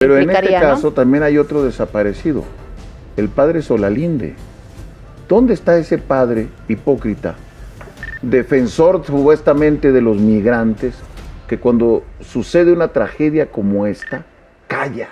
Pero en este implicaría, caso ¿no? también hay otro desaparecido, el padre Solalinde. ¿Dónde está ese padre hipócrita, defensor supuestamente de los migrantes, que cuando sucede una tragedia como esta, calla,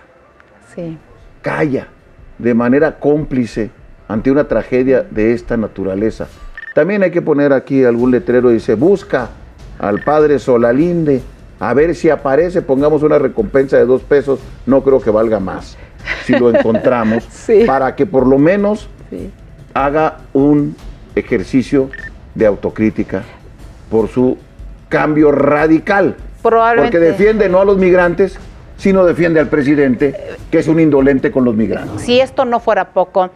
Sí. calla de manera cómplice ante una tragedia de esta naturaleza? También hay que poner aquí algún letrero, dice, busca al padre Solalinde, a ver si aparece, pongamos una recompensa de 2 pesos, no creo que valga más, si lo encontramos, Sí. para que por lo menos Sí. haga un ejercicio de autocrítica por su cambio radical. Probablemente. Porque defiende no a los migrantes, sino defiende al presidente, que es un indolente con los migrantes. Si esto no fuera poco,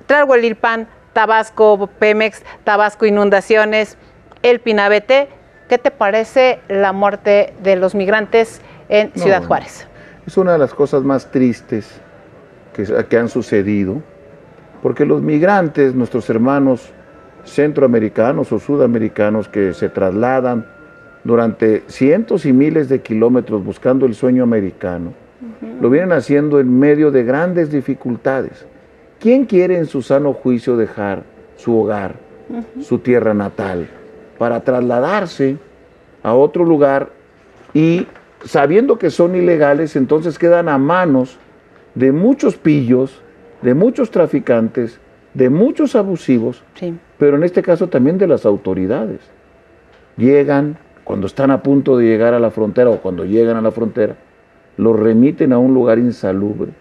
Tlalhuelilpan, Tabasco, Pemex, Tabasco Inundaciones, el Pinabete, ¿qué te parece la muerte de los migrantes en Ciudad Juárez? Es una de las cosas más tristes que han sucedido, porque los migrantes, nuestros hermanos centroamericanos o sudamericanos que se trasladan durante cientos y miles de kilómetros buscando el sueño americano, lo vienen haciendo en medio de grandes dificultades. ¿Quién quiere en su sano juicio dejar su hogar, su tierra natal, para trasladarse a otro lugar y sabiendo que son ilegales, entonces quedan a manos de muchos pillos, de muchos traficantes, de muchos abusivos, Sí. pero en este caso también de las autoridades? Llegan, cuando están a punto de llegar a la frontera o cuando llegan a la frontera, los remiten a un lugar insalubre.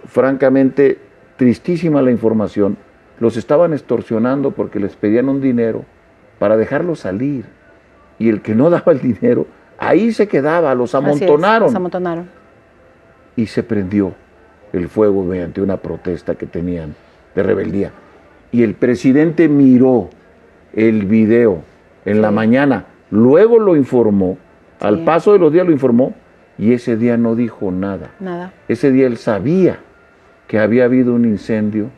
Francamente, tristísima la información. Los estaban extorsionando porque les pedían un dinero para dejarlos salir. Y el que no daba el dinero, ahí se quedaba, los amontonaron. Los amontonaron. Y se prendió el fuego mediante una protesta que tenían de rebeldía. Y el presidente miró el video en la mañana, luego lo informó, al paso de los días lo informó, y ese día no dijo nada. Nada. Ese día él sabía que había habido un incendio,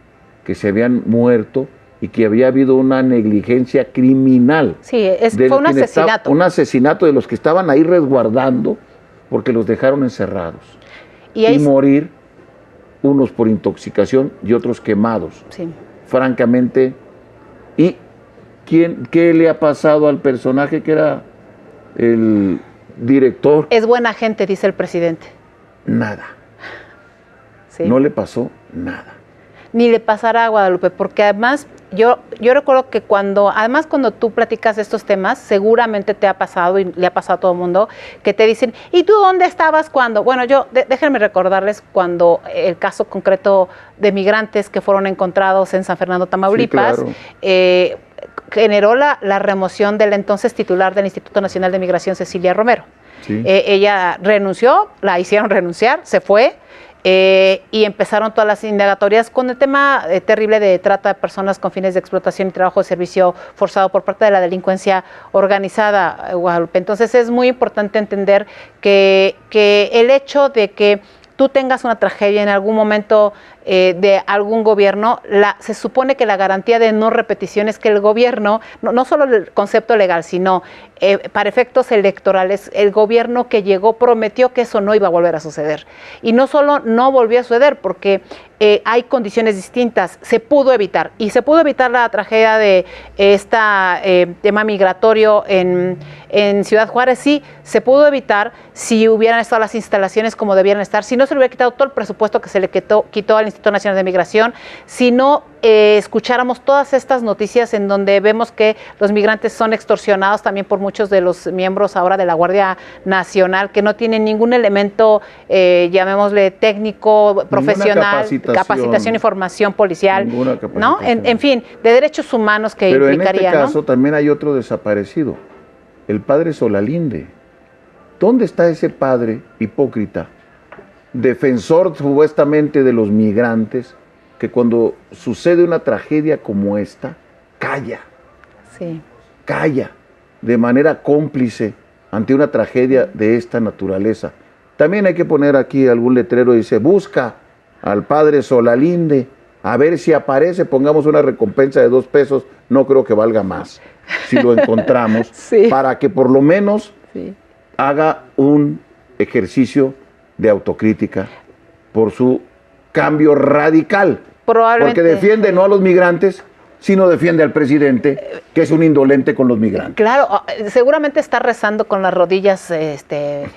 que se habían muerto y que había habido una negligencia criminal. Sí, fue un asesinato. Un asesinato de los que estaban ahí resguardando porque los dejaron encerrados. Y morir unos por intoxicación y otros quemados. Sí. Francamente, ¿y qué le ha pasado al personaje que era el director? Es buena gente, dice el presidente. Nada. Sí. No le pasó nada. Ni le pasará a Guadalupe, porque además yo recuerdo que cuando tú platicas de estos temas, seguramente te ha pasado y le ha pasado a todo el mundo, que te dicen, ¿y tú dónde estabas cuando? Bueno, déjenme recordarles cuando el caso concreto de migrantes que fueron encontrados en San Fernando, Tamaulipas, Sí, claro. Generó la remoción del entonces titular del Instituto Nacional de Migración, Cecilia Romero. Sí. Ella renunció, la hicieron renunciar, se fue. Y empezaron todas las indagatorias con el tema terrible de trata de personas con fines de explotación y trabajo de servicio forzado por parte de la delincuencia organizada, Guadalupe. Entonces es muy importante entender que el hecho de que tú tengas una tragedia en algún momento de algún gobierno, se supone que la garantía de no repetición es que el gobierno, no solo el concepto legal, sino para efectos electorales, el gobierno que llegó prometió que eso no iba a volver a suceder. Y no solo no volvió a suceder, porque hay condiciones distintas, se pudo evitar. Y se pudo evitar la tragedia de tema migratorio en Ciudad Juárez, sí, se pudo evitar si hubieran estado las instalaciones como debieran estar, si no se le hubiera quitado todo el presupuesto que se le quitó al Instituto Nacional de Migración, si no escucháramos todas estas noticias en donde vemos que los migrantes son extorsionados también por muchos de los miembros ahora de la Guardia Nacional, que no tienen ningún elemento, llamémosle técnico, profesional, capacitación y formación policial, ¿no? En fin, de derechos humanos que Pero implicaría, en este caso también hay otro desaparecido, el padre Solalinde. ¿Dónde está ese padre hipócrita, defensor supuestamente de los migrantes, que cuando sucede una tragedia como esta, calla? Sí. Calla de manera cómplice ante una tragedia de esta naturaleza. También hay que poner aquí algún letrero, dice, busca al padre Solalinde, a ver si aparece, pongamos una recompensa de 2 pesos, no creo que valga más, si lo encontramos, para que por lo menos haga un ejercicio de autocrítica por su cambio radical. Probablemente. Porque defiende no a los migrantes, sino defiende al presidente, que es un indolente con los migrantes. Claro, seguramente está rezando con las rodillas,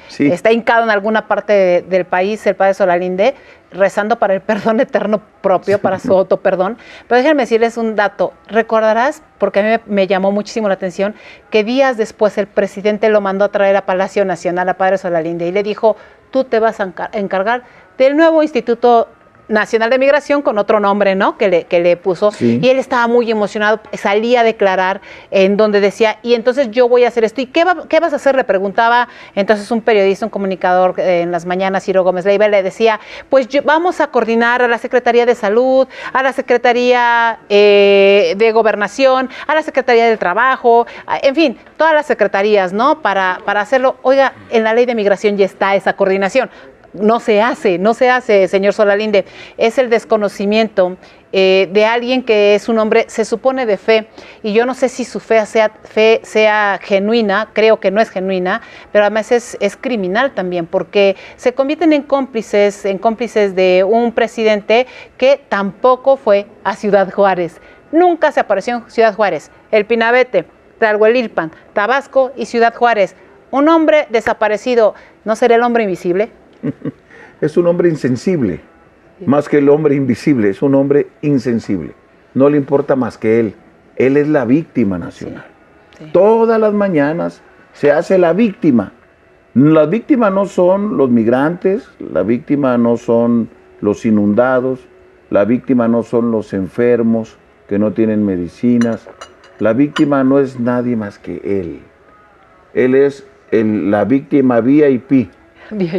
Sí. está hincado en alguna parte del país, el padre Solalinde, rezando para el perdón eterno propio, para su autoperdón. Pero déjenme decirles un dato. Recordarás, porque a mí me llamó muchísimo la atención, que días después el presidente lo mandó a traer a Palacio Nacional a padre Solalinde y le dijo, tú te vas a encargar del nuevo Instituto Nacional de Migración, con otro nombre, ¿no?, que le puso, Sí. y él estaba muy emocionado, salía a declarar en donde decía, y entonces yo voy a hacer esto, ¿y qué vas a hacer?, le preguntaba entonces un periodista, un comunicador en las mañanas, Ciro Gómez Leiva, le decía, pues vamos a coordinar a la Secretaría de Salud, a la Secretaría de Gobernación, a la Secretaría del Trabajo, en fin, todas las secretarías, ¿no?, para hacerlo. Oiga, en la Ley de Migración ya está esa coordinación. No se hace, señor Solalinde. Es el desconocimiento de alguien que es un hombre, se supone, de fe, y yo no sé si su fe sea genuina, creo que no es genuina, pero además es criminal también, porque se convierten en cómplices de un presidente que tampoco fue a Ciudad Juárez. Nunca se apareció en Ciudad Juárez. El Pinabete, Tlahuelilpan, Tabasco y Ciudad Juárez. Un hombre desaparecido, ¿no será el hombre invisible? Es un hombre insensible, más que el hombre invisible, es un hombre insensible. No le importa más que él. Él es la víctima nacional. Sí, sí. Todas las mañanas se hace la víctima. Las víctimas no son los migrantes, la víctima no son los inundados, la víctima no son los enfermos que no tienen medicinas. La víctima no es nadie más que él. Él es la víctima VIP,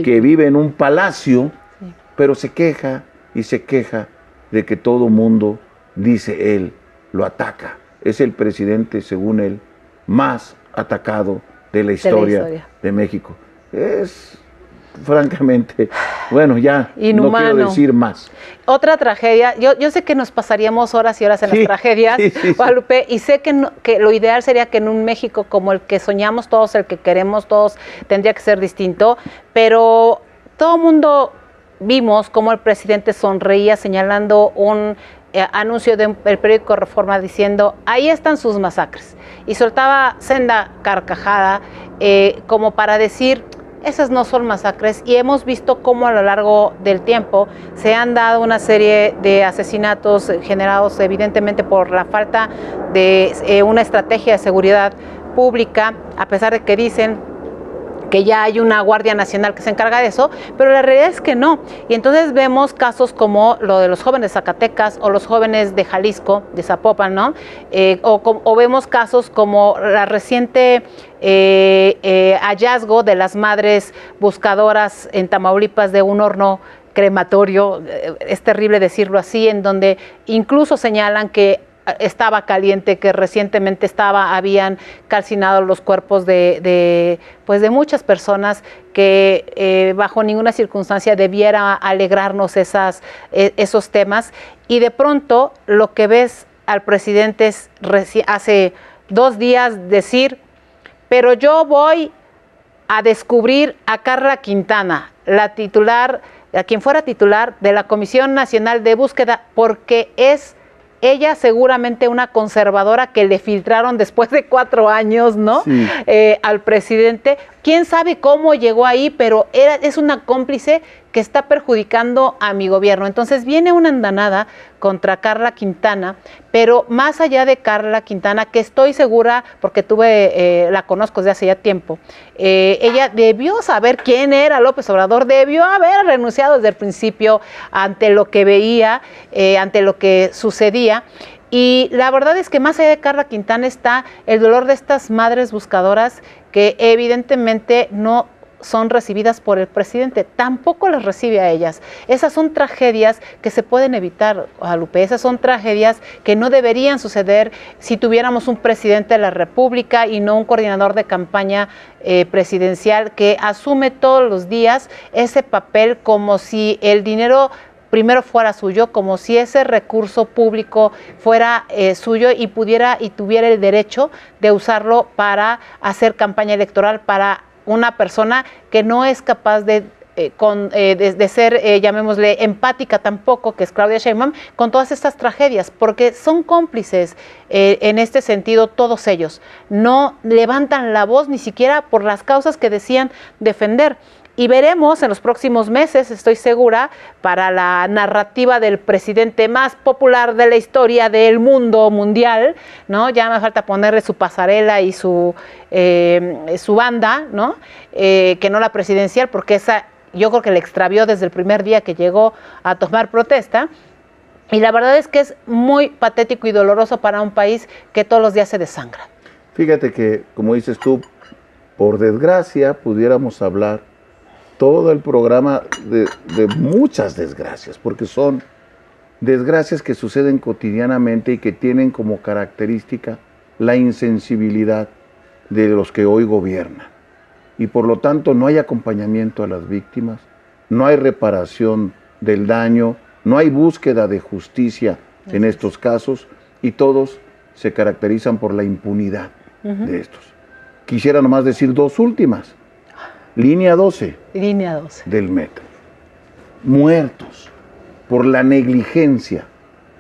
que vive en un palacio, sí, pero se queja y se queja de que todo mundo, dice él, lo ataca. Es el presidente, según él, más atacado de la historia de México. Es, francamente, bueno, ya inhumano. No quiero decir más. Otra tragedia, yo sé que nos pasaríamos horas y horas en las tragedias, Guadalupe, y sé que lo ideal sería que en un México como el que soñamos todos, el que queremos todos, tendría que ser distinto, pero todo el mundo vimos cómo el presidente sonreía señalando un anuncio del periódico Reforma diciendo, ahí están sus masacres, y soltaba senda carcajada como para decir, esas no son masacres, y hemos visto cómo a lo largo del tiempo se han dado una serie de asesinatos generados evidentemente por la falta de una estrategia de seguridad pública, a pesar de que dicen que ya hay una Guardia Nacional que se encarga de eso, pero la realidad es que no. Y entonces vemos casos como lo de los jóvenes de Zacatecas o los jóvenes de Jalisco, de Zapopan, ¿no? O vemos casos como la reciente hallazgo de las madres buscadoras en Tamaulipas de un horno crematorio, es terrible decirlo así, en donde incluso señalan que estaba caliente, que recientemente habían calcinado los cuerpos de muchas personas que bajo ninguna circunstancia debiera alegrarnos esos temas. Y de pronto lo que ves al presidente es hace 2 días decir, pero yo voy a descubrir a Carla Quintana, la titular, a quien fuera titular de la Comisión Nacional de Búsqueda, porque es ella seguramente una conservadora que le filtraron después de 4 años, ¿no? Sí. Al presidente. ¿Quién sabe cómo llegó ahí? Pero es una cómplice que está perjudicando a mi gobierno. Entonces viene una andanada contra Carla Quintana, pero más allá de Carla Quintana, que estoy segura, porque la conozco desde hace ya tiempo, ella debió saber quién era López Obrador, debió haber renunciado desde el principio ante lo que veía, ante lo que sucedía. Y la verdad es que más allá de Carla Quintana está el dolor de estas madres buscadoras que evidentemente no son recibidas por el presidente, tampoco las recibe a ellas. Esas son tragedias que se pueden evitar, Guadalupe, esas son tragedias que no deberían suceder si tuviéramos un presidente de la República y no un coordinador de campaña presidencial que asume todos los días ese papel como si el dinero primero fuera suyo, como si ese recurso público fuera suyo y tuviera el derecho de usarlo para hacer campaña electoral para una persona que no es capaz de de ser, llamémosle, empática tampoco, que es Claudia Sheinbaum, con todas estas tragedias, porque son cómplices en este sentido todos ellos. No levantan la voz ni siquiera por las causas que decían defender. Y veremos en los próximos meses, estoy segura, para la narrativa del presidente más popular de la historia del mundo mundial, ¿no? Ya me falta ponerle su pasarela y su banda, ¿no? Que no la presidencial, porque esa yo creo que le extravió desde el primer día que llegó a tomar protesta. Y la verdad es que es muy patético y doloroso para un país que todos los días se desangra. Fíjate que, como dices tú, por desgracia pudiéramos hablar todo el programa de muchas desgracias, porque son desgracias que suceden cotidianamente y que tienen como característica la insensibilidad de los que hoy gobiernan. Y por lo tanto no hay acompañamiento a las víctimas, no hay reparación del daño, no hay búsqueda de justicia en estos casos y todos se caracterizan por la impunidad de estos. Quisiera nomás decir dos últimas. Línea 12. Línea 12. Del metro. Muertos por la negligencia.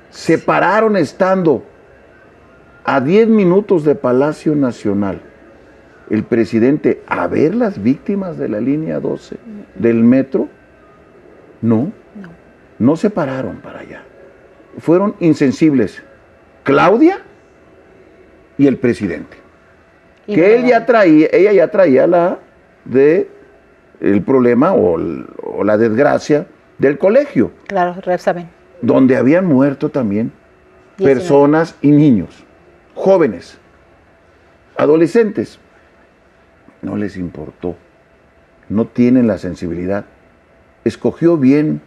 Se pararon estando a 10 minutos de Palacio Nacional. El presidente a ver las víctimas de la línea 12 del metro. No se pararon para allá. Fueron insensibles. Claudia y el presidente. Que ella ya traía el problema o la desgracia del colegio. Claro, saben. Donde habían muerto también personas y niños, jóvenes, adolescentes. No les importó, no tienen la sensibilidad. Escogió bien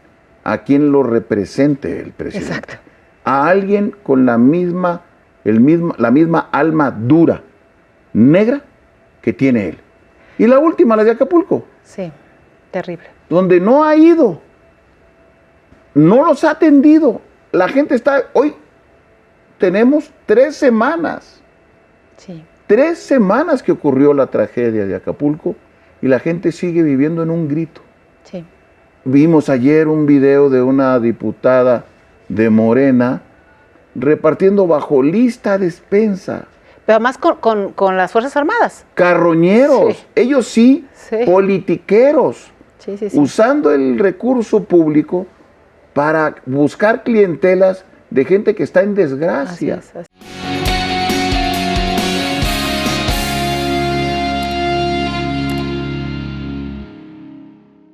a quien lo represente el presidente. Exacto. A alguien con la misma alma dura, negra, que tiene él. Y la última, la de Acapulco. Sí, terrible. Donde no ha ido, no los ha atendido. La gente está, hoy tenemos 3 semanas. Sí. 3 semanas que ocurrió la tragedia de Acapulco y la gente sigue viviendo en un grito. Sí. Vimos ayer un video de una diputada de Morena repartiendo bajo lista despensa. Pero más con las Fuerzas Armadas. Carroñeros, sí. Ellos sí, politiqueros, sí. Usando el recurso público para buscar clientelas de gente que está en desgracia. Así es.